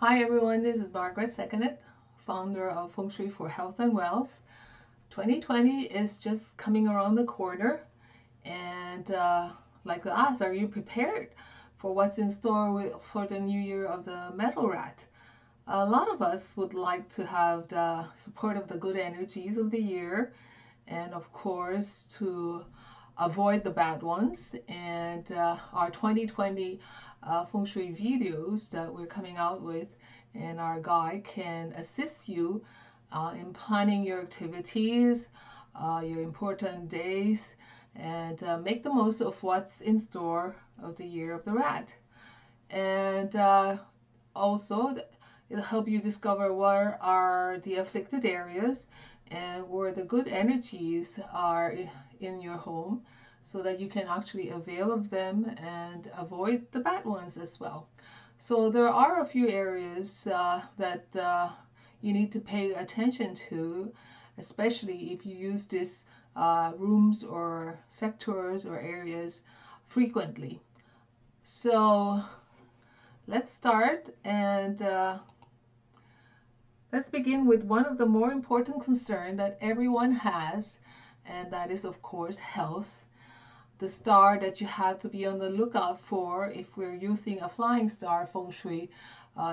Hi everyone, this is Margaret Seconet, founder of Feng Shui for Health and Wealth. 2020 is just coming around the corner, and like us, are you prepared for what's in store for the new year of the metal rat? A lot of us would like to have the support of the good energies of the year, and of course to avoid the bad ones. And our 2020 feng shui videos that we're coming out with and our guide can assist you in planning your activities, your important days, and make the most of what's in store of the year of the rat. And also, it'll help you discover where are the afflicted areas and where the good energies are in your home so that you can actually avail of them and avoid the bad ones as well. So there are a few areas that you need to pay attention to, especially if you use these rooms or sectors or areas frequently. So let's start, and let's begin with one of the more important concerns that everyone has, and that is, of course, health. The star that you have to be on the lookout for if we're using a Flying Star Feng Shui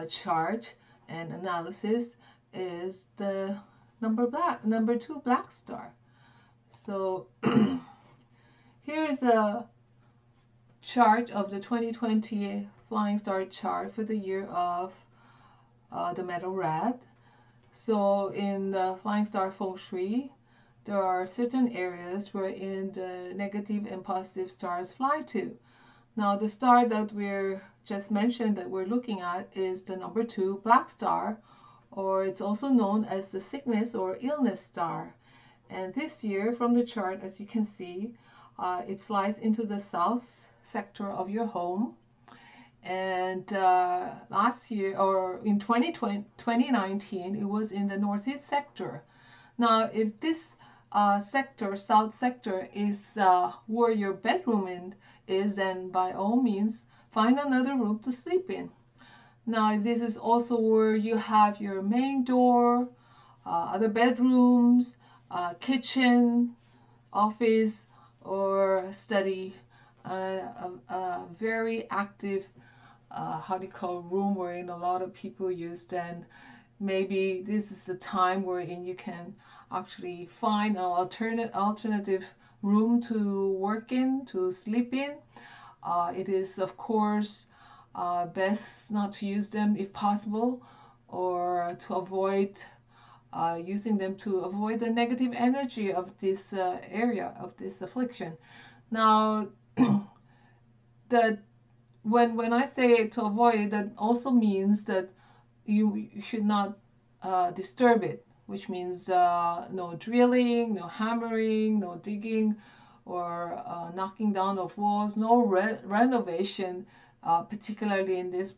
chart and analysis is the number 2 black star. So here is a chart of the 2020 Flying Star chart for the year of the metal rat. So in the Flying Star Feng Shui, there are certain areas wherein the negative and positive stars fly to. Now the star that we're just mentioned that we're looking at is the number 2 black star, or it's also known as the sickness or illness star. And this year from the chart, as you can see, it flies into the south sector of your home. And last year, or in 2019, it was in the northeast sector. Now, if this sector, south sector, is where your bedroom is, then by all means, find another room to sleep in. Now, if this is also where you have your main door, other bedrooms, kitchen, office, or study, a very active how do you call room wherein a lot of people use, then maybe this is the time wherein you can actually find an alternative room to work in, to sleep in. It is of course best not to use them if possible, or to avoid using them to avoid the negative energy of this area, of this affliction. Now the when I say to avoid it, that also means that you should not disturb it, which means no drilling, no hammering, no digging, or knocking down of walls, no renovation, particularly in this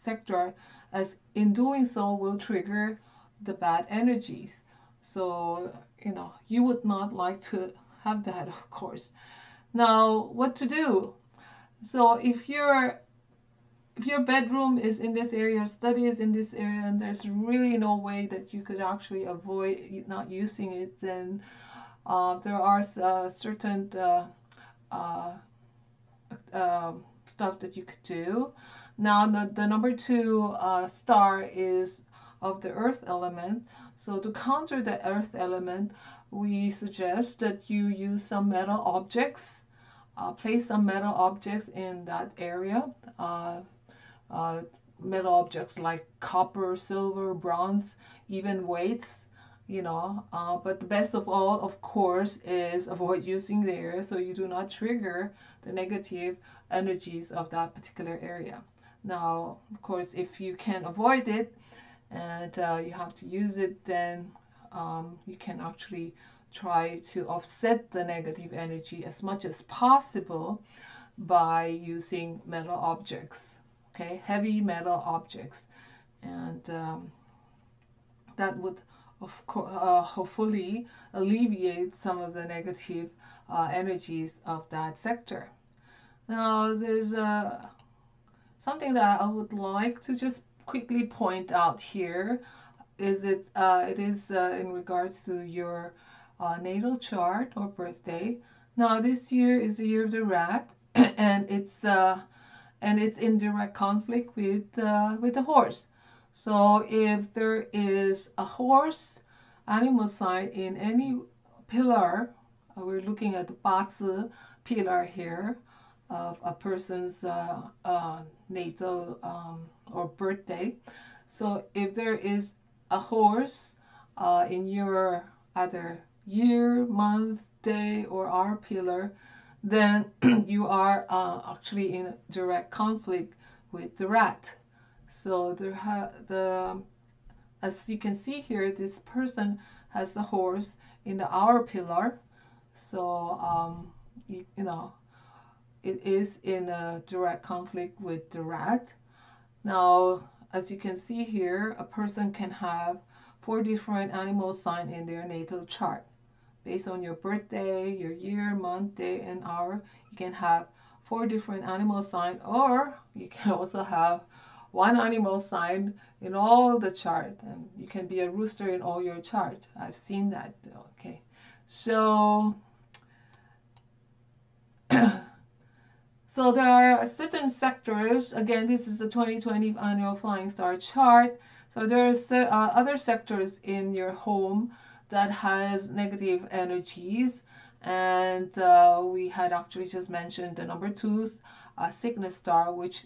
sector, as in doing so will trigger the bad energies. So you would not like to have that, of course. Now, what to do? So if your bedroom is in this area, your study is in this area, and there's really no way that you could actually avoid not using it, then there are certain stuff that you could do. Now the number 2 star is of the earth element. So to counter the earth element, we suggest that you use some metal objects. Place some metal objects in that area. Metal objects like copper, silver, bronze, even weights, but the best of all, of course, is avoid using the area so you do not trigger the negative energies of that particular area. Now, of course, if you can avoid it and you have to use it, then you can actually try to offset the negative energy as much as possible by using metal objects, okay, heavy metal objects, and that would of course hopefully alleviate some of the negative energies of that sector. Now there's something that I would like to just quickly point out here is it is in regards to your natal chart or birthday. Now this year is the year of the rat, and it's in direct conflict with the horse. So if there is a horse animal sign in any pillar, we're looking at the Bazi pillar here of a person's natal or birthday. So if there is a horse in your either year, month, day, or hour pillar, then you are actually in direct conflict with the rat. So as you can see here, this person has a horse in the hour pillar. So you know it is in a direct conflict with the rat. Now, as you can see here, a person can have 4 different animal signs in their natal chart. Based on your birthday, your year, month, day, and hour, you can have 4 different animal signs, or you can also have one animal sign in all the chart, and you can be a rooster in all your chart. I've seen that. Okay, so so there are certain sectors. Again, this is the 2020 annual Flying Star chart. So there are other sectors in your home that has negative energies, and we had actually just mentioned the number 2 sickness star, which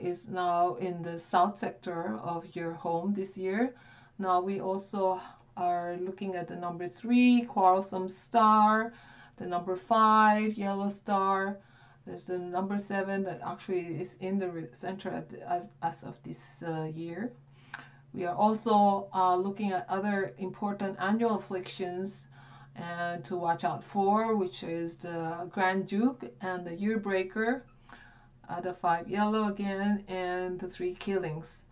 is now in the south sector of your home this year. Now we also are looking at the number 3 quarrelsome star, the number 5 yellow star. There's the number 7 that actually is in the center as of this year. We are also looking at other important annual afflictions and to watch out for, which is the Grand Duke and the Year Breaker, the 5 yellow again, and the 3 killings.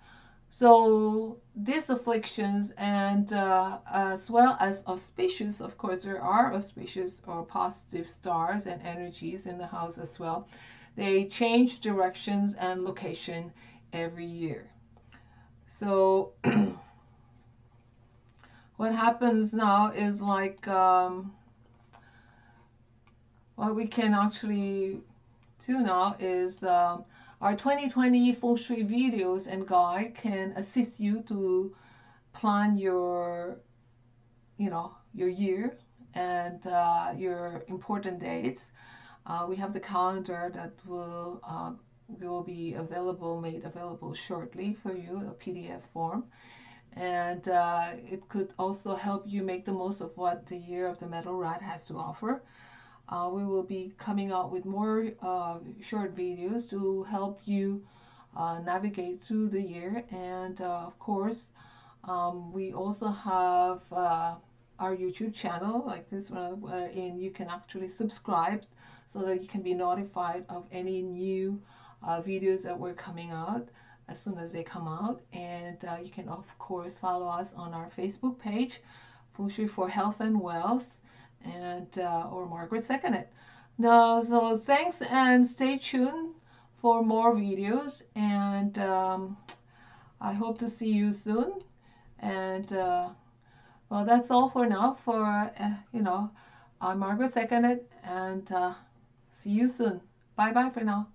So these afflictions, and as well as auspicious, of course, there are auspicious or positive stars and energies in the house as well. They change directions and location every year. So what happens now is like what we can actually do now is our 2020 Feng Shui videos and guide can assist you to plan your, your year and your important dates. We have the calendar that will be made available shortly for you, a PDF form. And it could also help you make the most of what the year of the metal rat has to offer. We will be coming out with more short videos to help you navigate through the year. And of course, we also have our YouTube channel like this one, wherein you can actually subscribe so that you can be notified of any new videos that we're coming out as soon as they come out. And you can of course follow us on our Facebook page, Feng Shui for Health and Wealth, and or Margaret Seconded. No, so thanks and stay tuned for more videos, and I hope to see you soon. And well, that's all for now. I'm Margaret Seconded, and see you soon. Bye bye for now.